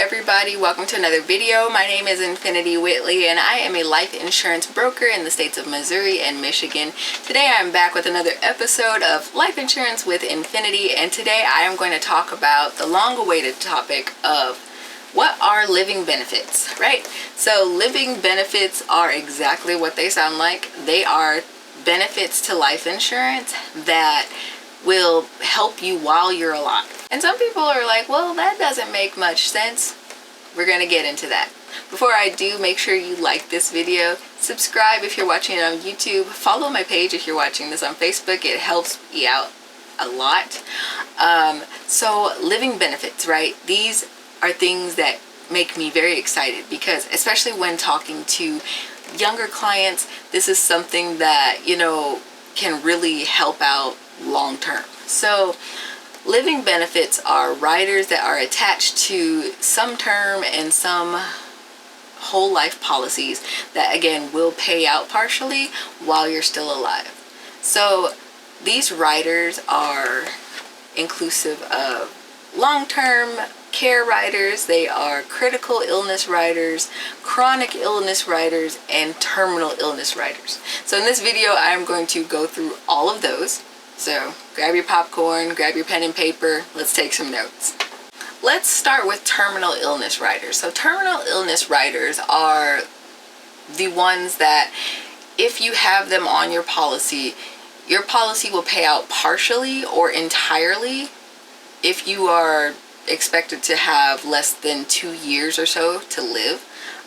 everybody, welcome to another video. My name is Infiniti Whitley and I am a life insurance broker in the states of Missouri and Michigan. Today I am back with another episode of Life Insurance with Infiniti, and today I am going to talk about the long-awaited topic of what are living benefits, right? So living benefits are exactly what they sound like. They are benefits to life insurance that will help you while you're alive. And some people are like, well, that doesn't make much sense. We're gonna get into that. Before I do, make sure you like this video, subscribe if you're watching it on YouTube, follow my page if you're watching this on Facebook. It helps me out a lot. So living benefits, right? These are things that make me very excited because, especially when talking to younger clients, this is something that, you know, can really help out long term. So living benefits are riders that are attached to some term and some whole life policies that, again, will pay out partially while you're still alive. So these riders are inclusive of long-term care riders, they are critical illness riders, chronic illness riders, and terminal illness riders. So in this video, I'm going to go through all of those. So grab your popcorn, grab your pen and paper, let's take some notes. Let's start with terminal illness riders. So terminal illness riders are the ones that, if you have them on your policy will pay out partially or entirely if you are expected to have less than 2 years or so to live.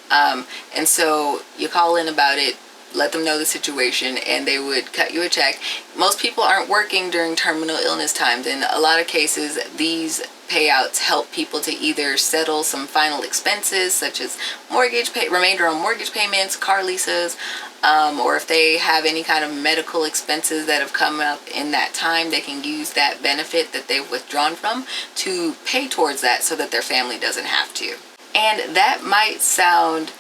And so you call in about it, let them know the situation, and they would cut you a check. Most people aren't working during terminal illness times. In a lot of cases, these payouts help people to either settle some final expenses, such as remainder on mortgage payments, car leases, or if they have any kind of medical expenses that have come up in that time, they can use that benefit that they've withdrawn from to pay towards that so that their family doesn't have to. And that might sound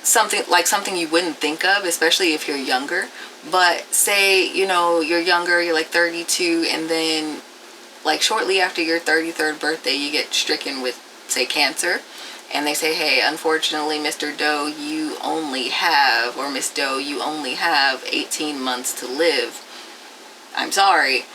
something you wouldn't think of, especially if you're younger. But say, you know, you're younger, you're like 32, and then like shortly after your 33rd birthday, you get stricken with, say, cancer. And they say, hey, unfortunately, Mr. Doe, you only have, or Miss Doe, you only have 18 months to live. I'm sorry.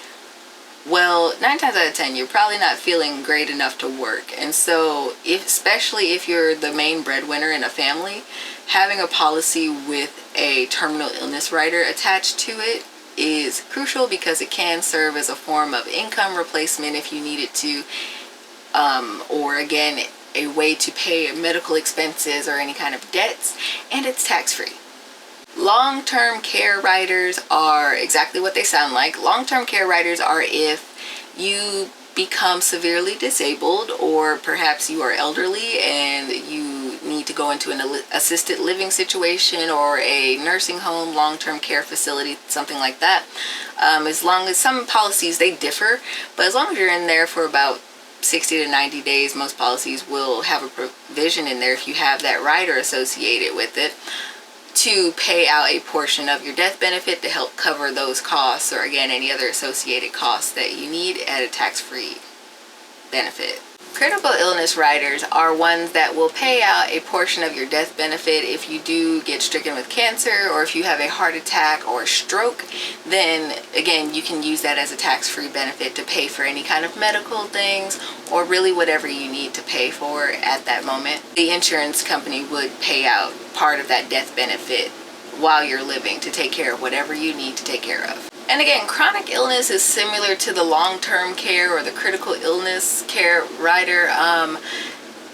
Well, 9 times out of 10, you're probably not feeling great enough to work. And so, especially if you're the main breadwinner in a family, having a policy with a terminal illness rider attached to it is crucial because it can serve as a form of income replacement if you need it to, or again, a way to pay medical expenses or any kind of debts, and it's tax-free. Long-term care riders are exactly what they sound like. Long-term care riders are if you become severely disabled, or perhaps you are elderly and you need to go into an assisted living situation or a nursing home, long-term care facility, something like that. As long as some policies, they differ, but as long as you're in there for about 60 to 90 days, most policies will have a provision in there, if you have that rider associated with it, to pay out a portion of your death benefit to help cover those costs, or again, any other associated costs that you need at a tax-free benefit. Critical illness riders are ones that will pay out a portion of your death benefit if you do get stricken with cancer, or if you have a heart attack or a stroke. Then again, you can use that as a tax-free benefit to pay for any kind of medical things, or really whatever you need to pay for at that moment. The insurance company would pay out part of that death benefit while you're living to take care of whatever you need to take care of. And again, chronic illness is similar to the long-term care or the critical illness care rider.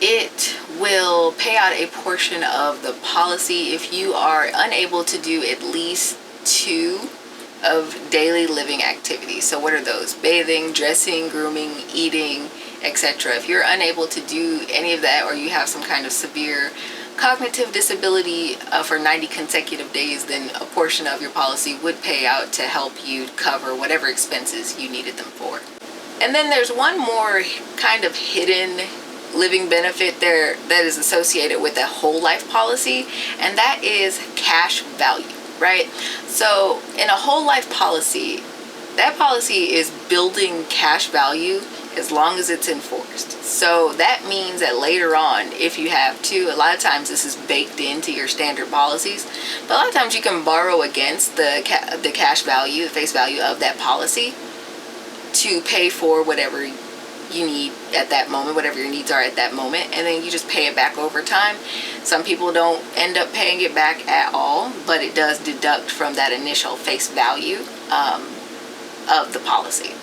It will pay out a portion of the policy if you are unable to do at least 2 of daily living activities. So what are those? Bathing, dressing, grooming, eating, etc. If you're unable to do any of that, or you have some kind of severe cognitive disability for 90 consecutive days, then a portion of your policy would pay out to help you cover whatever expenses you needed them for. And then there's one more kind of hidden living benefit there that is associated with a whole life policy, and that is cash value, right? So in a whole life policy, that policy is building cash value as long as it's enforced. So that means that later on, if you have to, a lot of times this is baked into your standard policies, but a lot of times you can borrow against the cash value, the face value of that policy, to pay for whatever you need at that moment, whatever your needs are at that moment, and then you just pay it back over time. Some people don't end up paying it back at all, but it does deduct from that initial face value of the policy.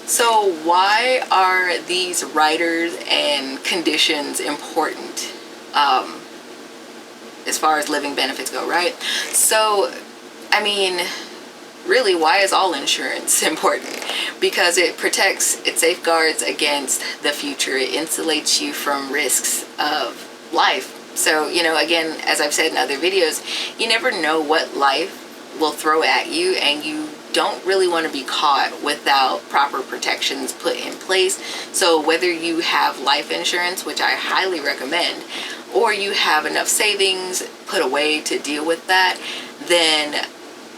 So why are these riders and conditions important as far as living benefits go, right? So, I mean, really, why is all insurance important? Because it protects, it safeguards against the future. It insulates you from risks of life. So, you know, again, as I've said in other videos, you never know what life will throw at you, and you don't really want to be caught without proper protections put in place. So whether you have life insurance, which I highly recommend, or you have enough savings put away to deal with that, then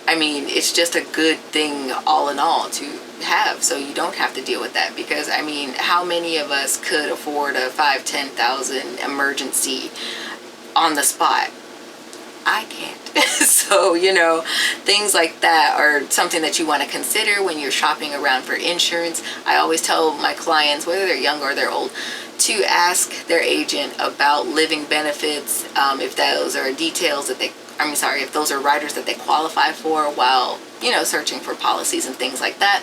I mean, it's just a good thing all in all to have, so you don't have to deal with that. Because I mean, how many of us could afford a $5,000-$10,000 emergency on the spot? I can't. So, you know, things like that are something that you want to consider when you're shopping around for insurance. I always tell my clients, whether they're young or they're old, to ask their agent about living benefits, if those are details that if those are riders that they qualify for while, you know, searching for policies and things like that.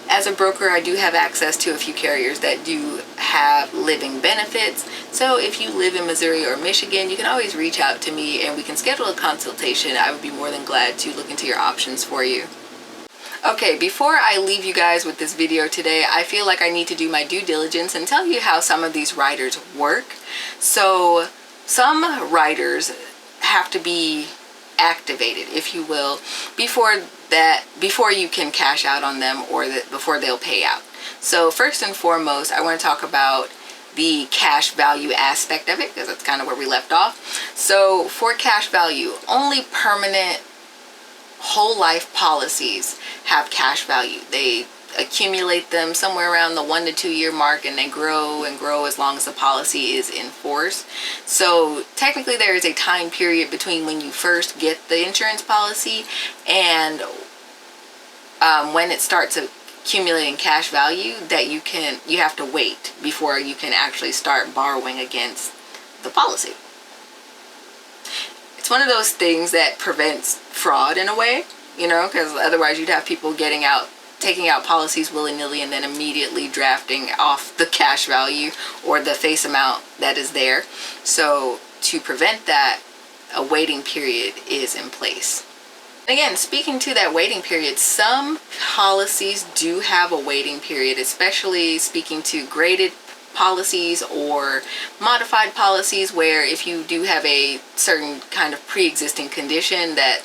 As a broker, I do have access to a few carriers that do have living benefits. So if you live in Missouri or Michigan, you can always reach out to me and we can schedule a consultation. I would be more than glad to look into your options for you. Okay, before I leave you guys with this video today, I feel like I need to do my due diligence and tell you how some of these riders work. So some riders have to be activated, if you will, before you can cash out on them, or before they'll pay out. So first and foremost, I want to talk about the cash value aspect of it, because that's kind of where we left off. So for cash value, only permanent whole life policies have cash value. They accumulate them somewhere around the 1 to 2 year mark, and they grow and grow as long as the policy is in force. So technically there is a time period between when you first get the insurance policy and when it starts accumulating cash value that you have to wait before you can actually start borrowing against the policy. It's one of those things that prevents fraud in a way, you know, because otherwise you'd have people taking out policies willy-nilly and then immediately drafting off the cash value or the face amount that is there. So to prevent that, a waiting period is in place. Again, speaking to that waiting period, some policies do have a waiting period, especially speaking to graded policies or modified policies, where if you do have a certain kind of pre-existing condition that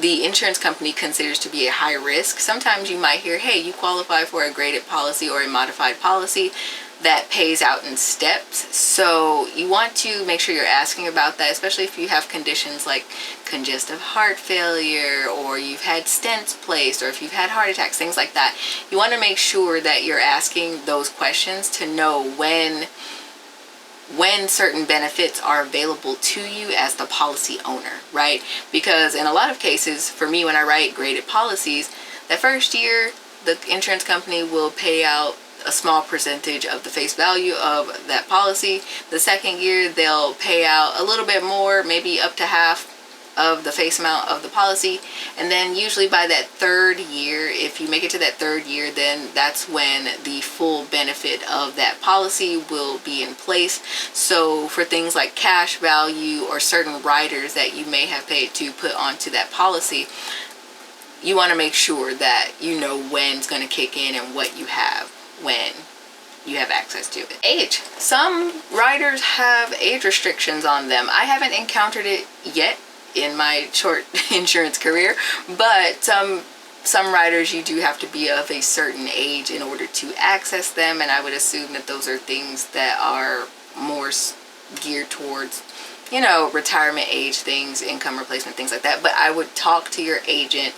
the insurance company considers to be a high risk, sometimes you might hear, hey, you qualify for a graded policy or a modified policy that pays out in steps. So you want to make sure you're asking about that, especially if you have conditions like congestive heart failure, or you've had stents placed, or if you've had heart attacks, things like that. You want to make sure that you're asking those questions to know when certain benefits are available to you as the policy owner, right? Because in a lot of cases, for me, when I write graded policies, that first year the insurance company will pay out a small percentage of the face value of that policy. The second year they'll pay out a little bit more, maybe up to half of the face amount of the policy. And then usually by that third year, if you make it to that third year, then that's when the full benefit of that policy will be in place. So for things like cash value or certain riders that you may have paid to put onto that policy, you want to make sure that you know when it's going to kick in and what you have when you have access to it. Age. Some riders have age restrictions on them. I haven't encountered it yet in my short insurance career, but some riders, you do have to be of a certain age in order to access them, and I would assume that those are things that are more geared towards you know, retirement age things, income replacement, things like that. But I would talk to your agent,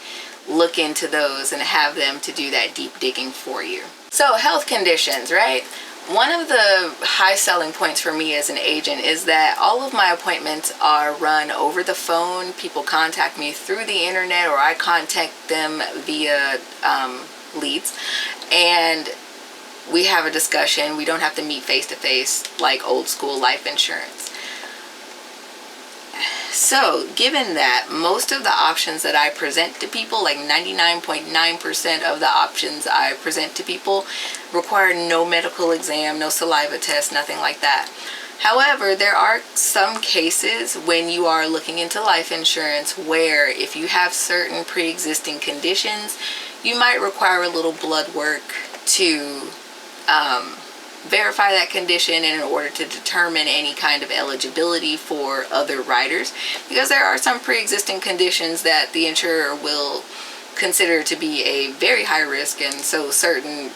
look into those, and have them to do that deep digging for you. So health conditions, right? One of the high selling points for me as an agent is that all of my appointments are run over the phone. People contact me through the internet, or I contact them via leads, and we have a discussion. We don't have to meet face to face like old school life insurance. So given that most of the options that I present to people, like 99.9% of the options I present to people, require no medical exam, no saliva test, nothing like that. However, there are some cases when you are looking into life insurance where if you have certain pre-existing conditions, you might require a little blood work to verify that condition and in order to determine any kind of eligibility for other riders, because there are some pre-existing conditions that the insurer will consider to be a very high risk, and so certain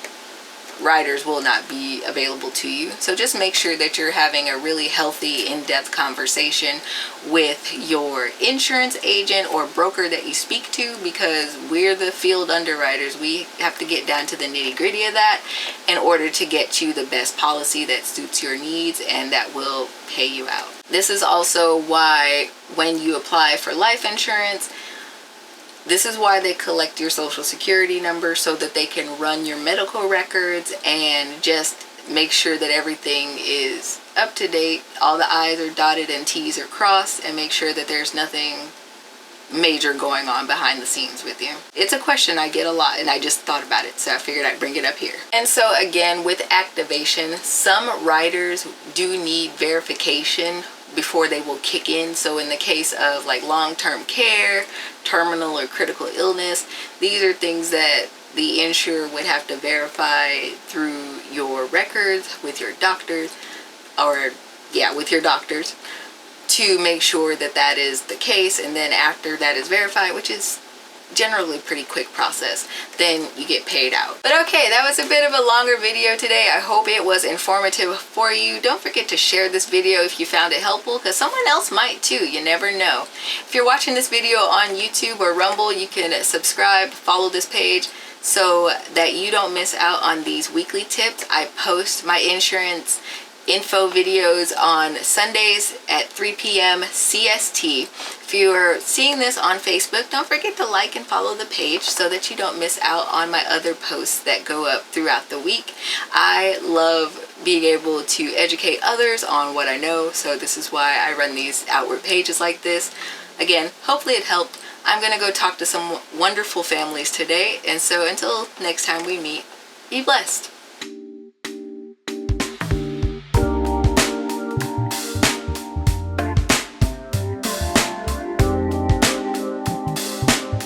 riders will not be available to you. So just make sure that you're having a really healthy, in-depth conversation with your insurance agent or broker that you speak to, because we're the field underwriters. We have to get down to the nitty-gritty of that in order to get you the best policy that suits your needs and that will pay you out. This is also why when you apply for life insurance, this is why they collect your social security number, so that they can run your medical records and just make sure that everything is up to date. All the I's are dotted and T's are crossed, and make sure that there's nothing major going on behind the scenes with you. It's a question I get a lot, and I just thought about it, so I figured I'd bring it up here. And so again, with activation, some riders do need verification before they will kick in. So in the case of like long-term care, terminal or critical illness, these are things that the insurer would have to verify through your records with your doctors, or with your doctors, to make sure that that is the case. And then after that is verified, which is generally pretty quick process, then you get paid out. But okay, that was a bit of a longer video today. I hope it was informative for you. Don't forget to share this video if you found it helpful, because someone else might too. You never know. If you're watching this video on YouTube or Rumble, you can subscribe, follow this page so that you don't miss out on these weekly tips. I post my insurance info videos on Sundays at 3 p.m. CST. If you're seeing this on Facebook, don't forget to like and follow the page so that you don't miss out on my other posts that go up throughout the week. I love being able to educate others on what I know, so this is why I run these outward pages like this. Again, hopefully it helped. I'm going to go talk to some wonderful families today, and so until next time we meet, be blessed.